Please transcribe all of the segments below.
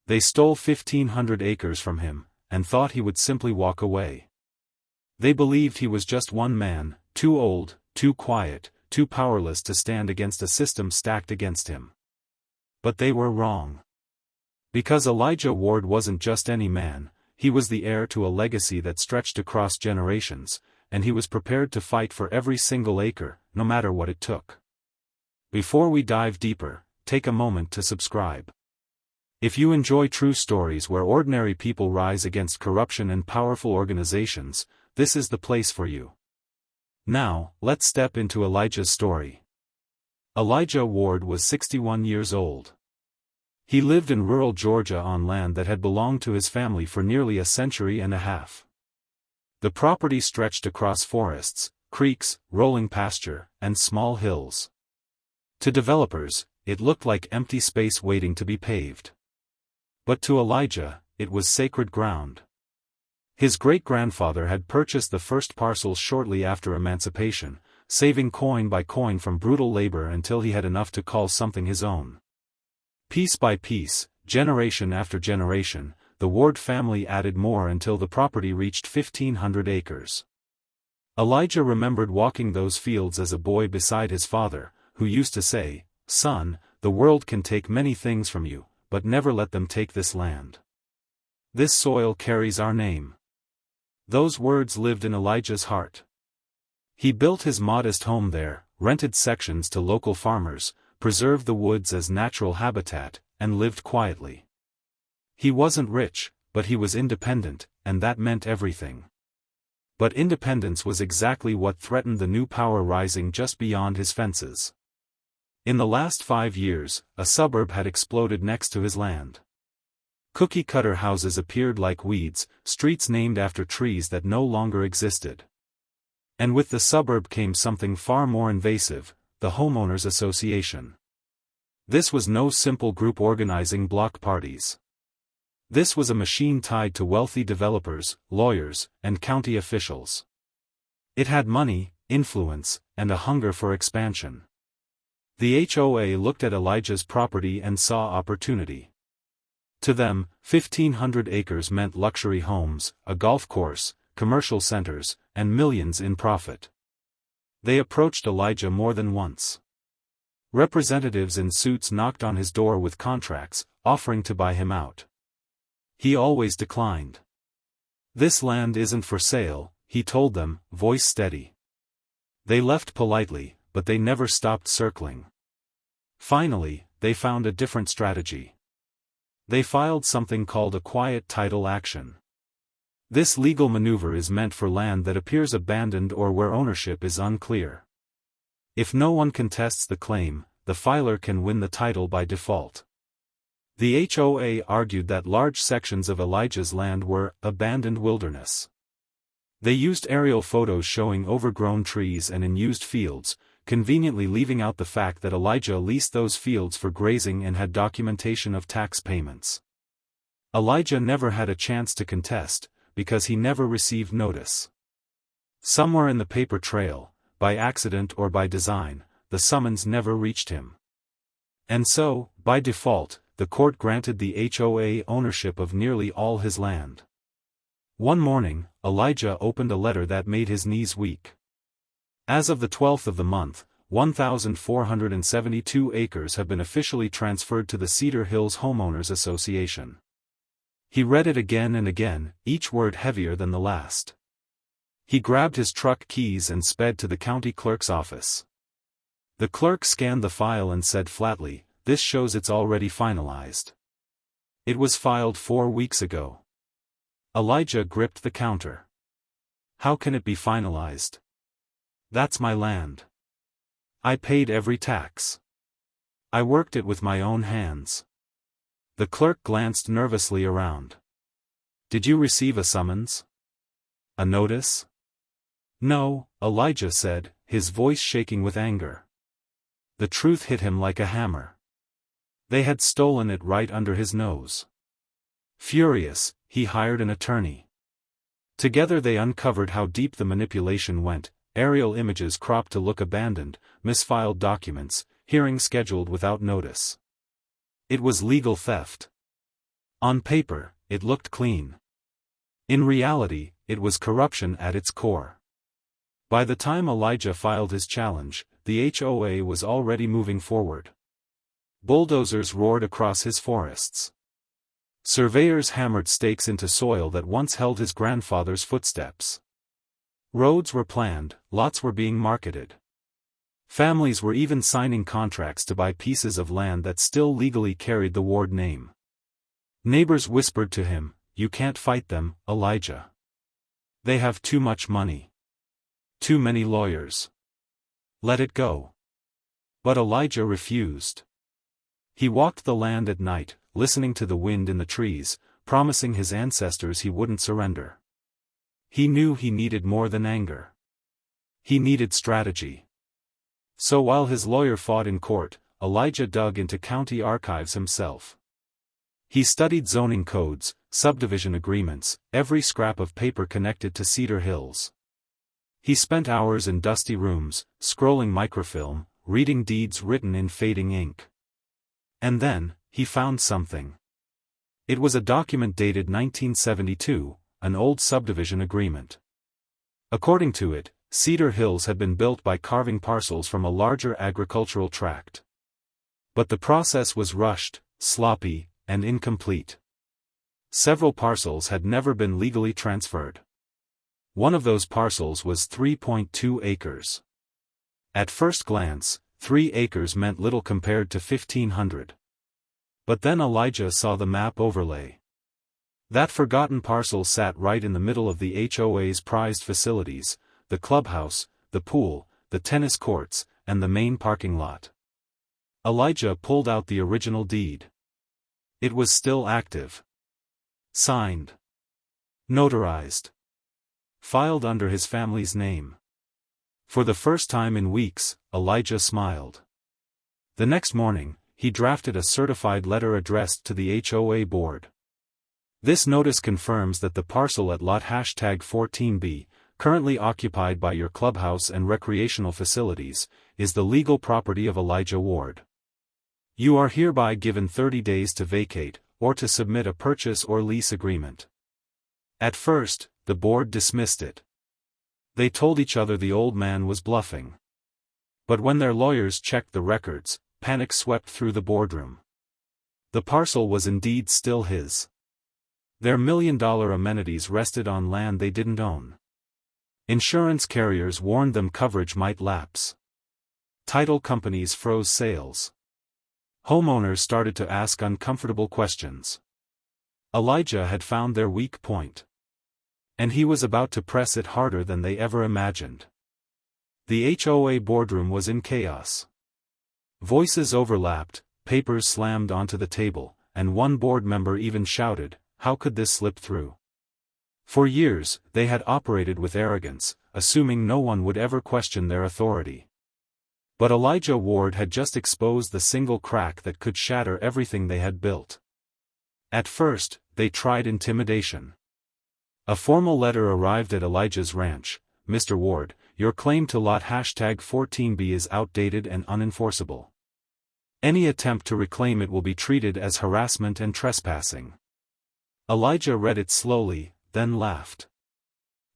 They stole 1,500 acres from him, and thought he would simply walk away. They believed he was just one man, too old, too quiet, too powerless to stand against a system stacked against him. But they were wrong. Because Elijah Ward wasn't just any man, he was the heir to a legacy that stretched across generations, and he was prepared to fight for every single acre, no matter what it took. Before we dive deeper, take a moment to subscribe. If you enjoy true stories where ordinary people rise against corruption and powerful organizations, this is the place for you. Now, let's step into Elijah's story. Elijah Ward was 61 years old. He lived in rural Georgia on land that had belonged to his family for nearly a century and a half. The property stretched across forests, creeks, rolling pasture, and small hills. To developers, it looked like empty space waiting to be paved. But to Elijah, it was sacred ground. His great-grandfather had purchased the first parcels shortly after emancipation, saving coin by coin from brutal labor until he had enough to call something his own. Piece by piece, generation after generation, the Ward family added more until the property reached 1,500 acres. Elijah remembered walking those fields as a boy beside his father, who used to say, "Son, the world can take many things from you, but never let them take this land. This soil carries our name." Those words lived in Elijah's heart. He built his modest home there, rented sections to local farmers, preserved the woods as natural habitat, and lived quietly. He wasn't rich, but he was independent, and that meant everything. But independence was exactly what threatened the new power rising just beyond his fences. In the last 5 years, a suburb had exploded next to his land. Cookie-cutter houses appeared like weeds, streets named after trees that no longer existed. And with the suburb came something far more invasive, the Homeowners Association. This was no simple group organizing block parties. This was a machine tied to wealthy developers, lawyers, and county officials. It had money, influence, and a hunger for expansion. The HOA looked at Elijah's property and saw opportunity. To them, 1,500 acres meant luxury homes, a golf course, commercial centers, and millions in profit. They approached Elijah more than once. Representatives in suits knocked on his door with contracts, offering to buy him out. He always declined. "This land isn't for sale," he told them, voice steady. They left politely, but they never stopped circling. Finally, they found a different strategy. They filed something called a quiet title action. This legal maneuver is meant for land that appears abandoned or where ownership is unclear. If no one contests the claim, the filer can win the title by default. The HOA argued that large sections of Elijah's land were abandoned wilderness. They used aerial photos showing overgrown trees and unused fields, conveniently leaving out the fact that Elijah leased those fields for grazing and had documentation of tax payments. Elijah never had a chance to contest, because he never received notice. Somewhere in the paper trail, by accident or by design, the summons never reached him. And so, by default, the court granted the HOA ownership of nearly all his land. One morning, Elijah opened a letter that made his knees weak. As of the 12th of the month, 1,472 acres have been officially transferred to the Cedar Hills Homeowners Association. He read it again and again, each word heavier than the last. He grabbed his truck keys and sped to the county clerk's office. The clerk scanned the file and said flatly, "This shows it's already finalized. It was filed 4 weeks ago." Elijah gripped the counter. "How can it be finalized? That's my land. I paid every tax. I worked it with my own hands." The clerk glanced nervously around. "Did you receive a summons? A notice?" "No," Elijah said, his voice shaking with anger. The truth hit him like a hammer. They had stolen it right under his nose. Furious, he hired an attorney. Together they uncovered how deep the manipulation went: aerial images cropped to look abandoned, misfiled documents, hearings scheduled without notice. It was legal theft. On paper, it looked clean. In reality, it was corruption at its core. By the time Elijah filed his challenge, the HOA was already moving forward. Bulldozers roared across his forests. Surveyors hammered stakes into soil that once held his grandfather's footsteps. Roads were planned, lots were being marketed. Families were even signing contracts to buy pieces of land that still legally carried the ward name. Neighbors whispered to him, "You can't fight them, Elijah. They have too much money. Too many lawyers. Let it go." But Elijah refused. He walked the land at night, listening to the wind in the trees, promising his ancestors he wouldn't surrender. He knew he needed more than anger. He needed strategy. So while his lawyer fought in court, Elijah dug into county archives himself. He studied zoning codes, subdivision agreements, every scrap of paper connected to Cedar Hills. He spent hours in dusty rooms, scrolling microfilm, reading deeds written in fading ink. And then, he found something. It was a document dated 1972, an old subdivision agreement. According to it, Cedar Hills had been built by carving parcels from a larger agricultural tract. But the process was rushed, sloppy, and incomplete. Several parcels had never been legally transferred. One of those parcels was 3.2 acres. At first glance, 3 acres meant little compared to 1,500. But then Elijah saw the map overlay. That forgotten parcel sat right in the middle of the HOA's prized facilities, the clubhouse, the pool, the tennis courts, and the main parking lot. Elijah pulled out the original deed. It was still active. Signed. Notarized. Filed under his family's name. For the first time in weeks, Elijah smiled. The next morning, he drafted a certified letter addressed to the HOA board. This notice confirms that the parcel at lot #14B, currently occupied by your clubhouse and recreational facilities, is the legal property of Elijah Ward. You are hereby given 30 days to vacate, or to submit a purchase or lease agreement. At first, the board dismissed it. They told each other the old man was bluffing. But when their lawyers checked the records, panic swept through the boardroom. The parcel was indeed still his. Their million-dollar amenities rested on land they didn't own. Insurance carriers warned them coverage might lapse. Title companies froze sales. Homeowners started to ask uncomfortable questions. Elijah had found their weak point. And he was about to press it harder than they ever imagined. The HOA boardroom was in chaos. Voices overlapped, papers slammed onto the table, and one board member even shouted, "How could this slip through?" For years, they had operated with arrogance, assuming no one would ever question their authority. But Elijah Ward had just exposed the single crack that could shatter everything they had built. At first, they tried intimidation. A formal letter arrived at Elijah's ranch. "Mr. Ward, your claim to lot #14B is outdated and unenforceable. Any attempt to reclaim it will be treated as harassment and trespassing." Elijah read it slowly, then laughed.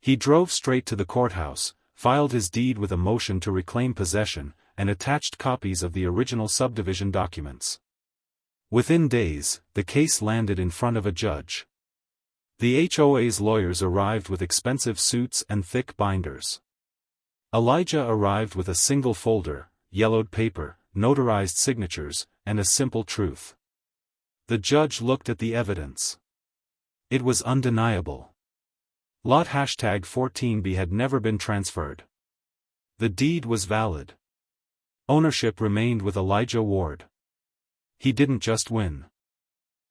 He drove straight to the courthouse, filed his deed with a motion to reclaim possession, and attached copies of the original subdivision documents. Within days, the case landed in front of a judge. The HOA's lawyers arrived with expensive suits and thick binders. Elijah arrived with a single folder, yellowed paper, notarized signatures, and a simple truth. The judge looked at the evidence. It was undeniable. Lot #14B had never been transferred. The deed was valid. Ownership remained with Elijah Ward. He didn't just win.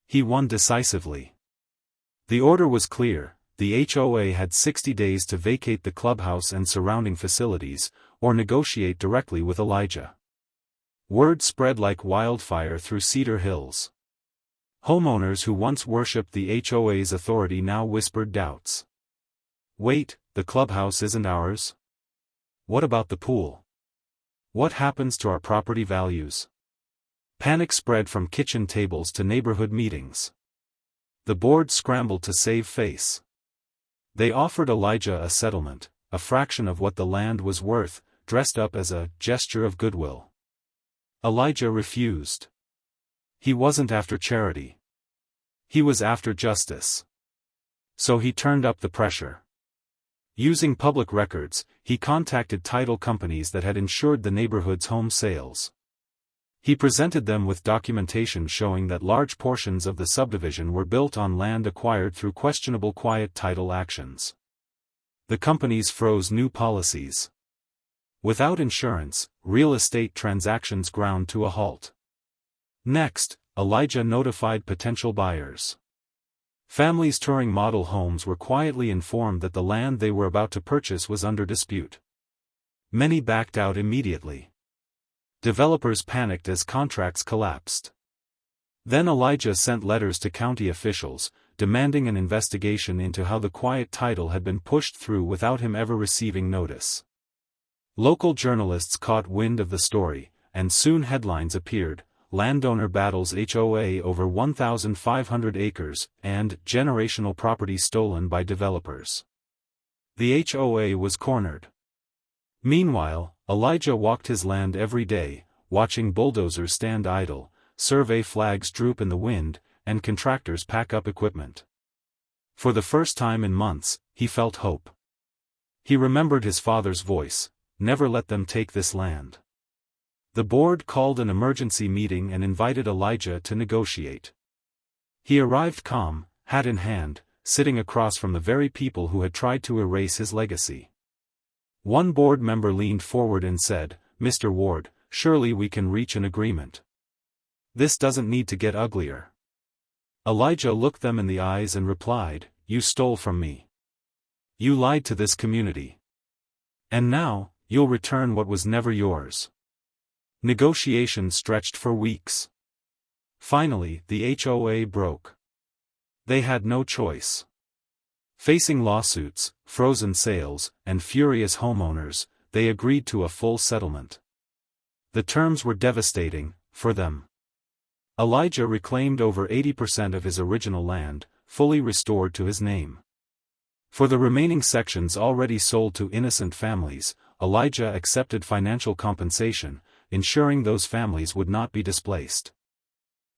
He won decisively. The order was clear: the HOA had 60 days to vacate the clubhouse and surrounding facilities, or negotiate directly with Elijah. Word spread like wildfire through Cedar Hills. Homeowners who once worshipped the HOA's authority now whispered doubts. "Wait, the clubhouse isn't ours? What about the pool? What happens to our property values?" Panic spread from kitchen tables to neighborhood meetings. The board scrambled to save face. They offered Elijah a settlement, a fraction of what the land was worth, dressed up as a gesture of goodwill. Elijah refused. He wasn't after charity. He was after justice. So he turned up the pressure. Using public records, he contacted title companies that had insured the neighborhood's home sales. He presented them with documentation showing that large portions of the subdivision were built on land acquired through questionable quiet title actions. The companies froze new policies. Without insurance, real estate transactions ground to a halt. Next, Elijah notified potential buyers. Families touring model homes were quietly informed that the land they were about to purchase was under dispute. Many backed out immediately. Developers panicked as contracts collapsed. Then Elijah sent letters to county officials, demanding an investigation into how the quiet title had been pushed through without him ever receiving notice. Local journalists caught wind of the story, and soon headlines appeared: "Landowner battles HOA over 1,500 acres," and "Generational property stolen by developers." The HOA was cornered. Meanwhile, Elijah walked his land every day, watching bulldozers stand idle, survey flags droop in the wind, and contractors pack up equipment. For the first time in months, he felt hope. He remembered his father's voice: "Never let them take this land." The board called an emergency meeting and invited Elijah to negotiate. He arrived calm, hat in hand, sitting across from the very people who had tried to erase his legacy. One board member leaned forward and said, "Mr. Ward, surely we can reach an agreement. This doesn't need to get uglier." Elijah looked them in the eyes and replied, "You stole from me. You lied to this community. And now, you'll return what was never yours." Negotiations stretched for weeks. Finally, the HOA broke. They had no choice. Facing lawsuits, frozen sales, and furious homeowners, they agreed to a full settlement. The terms were devastating, for them. Elijah reclaimed over 80% of his original land, fully restored to his name. For the remaining sections already sold to innocent families, Elijah accepted financial compensation, ensuring those families would not be displaced.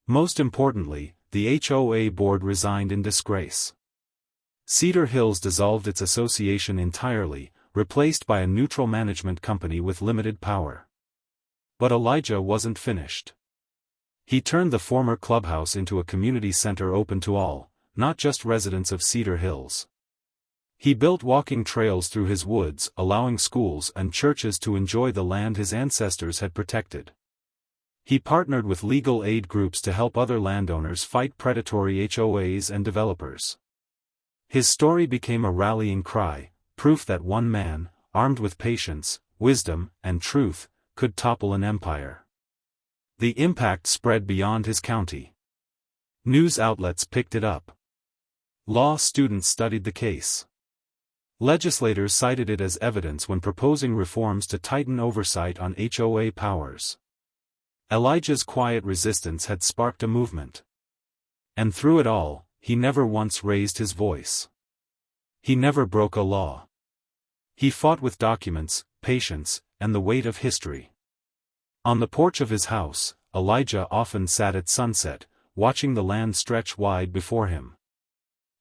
Most importantly, the HOA board resigned in disgrace. Cedar Hills dissolved its association entirely, replaced by a neutral management company with limited power. But Elijah wasn't finished. He turned the former clubhouse into a community center open to all, not just residents of Cedar Hills. He built walking trails through his woods, allowing schools and churches to enjoy the land his ancestors had protected. He partnered with legal aid groups to help other landowners fight predatory HOAs and developers. His story became a rallying cry, proof that one man, armed with patience, wisdom, and truth, could topple an empire. The impact spread beyond his county. News outlets picked it up. Law students studied the case. Legislators cited it as evidence when proposing reforms to tighten oversight on HOA powers. Elijah's quiet resistance had sparked a movement. And through it all, he never once raised his voice. He never broke a law. He fought with documents, patience, and the weight of history. On the porch of his house, Elijah often sat at sunset, watching the land stretch wide before him.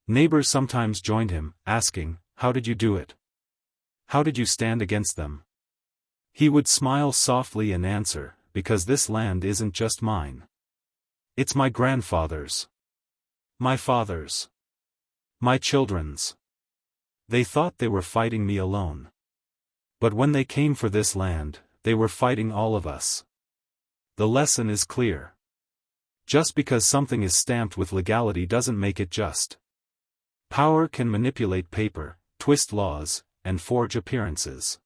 Neighbors sometimes joined him, asking, "How did you do it? How did you stand against them?" He would smile softly and answer, "Because this land isn't just mine. It's my grandfather's. My father's. My children's. They thought they were fighting me alone. But when they came for this land, they were fighting all of us." The lesson is clear. Just because something is stamped with legality doesn't make it just. Power can manipulate paper, twist laws, and forge appearances.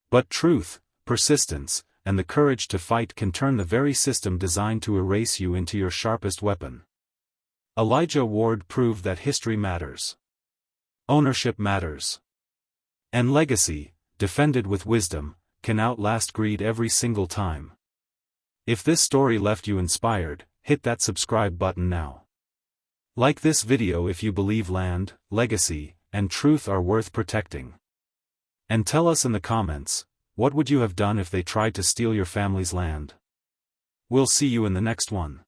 But truth, persistence, and the courage to fight can turn the very system designed to erase you into your sharpest weapon. Elijah Ward proved that history matters. Ownership matters. And legacy, defended with wisdom, can outlast greed every single time. If this story left you inspired, hit that subscribe button now. Like this video if you believe land, legacy, and truth are worth protecting. And tell us in the comments, what would you have done if they tried to steal your family's land? We'll see you in the next one.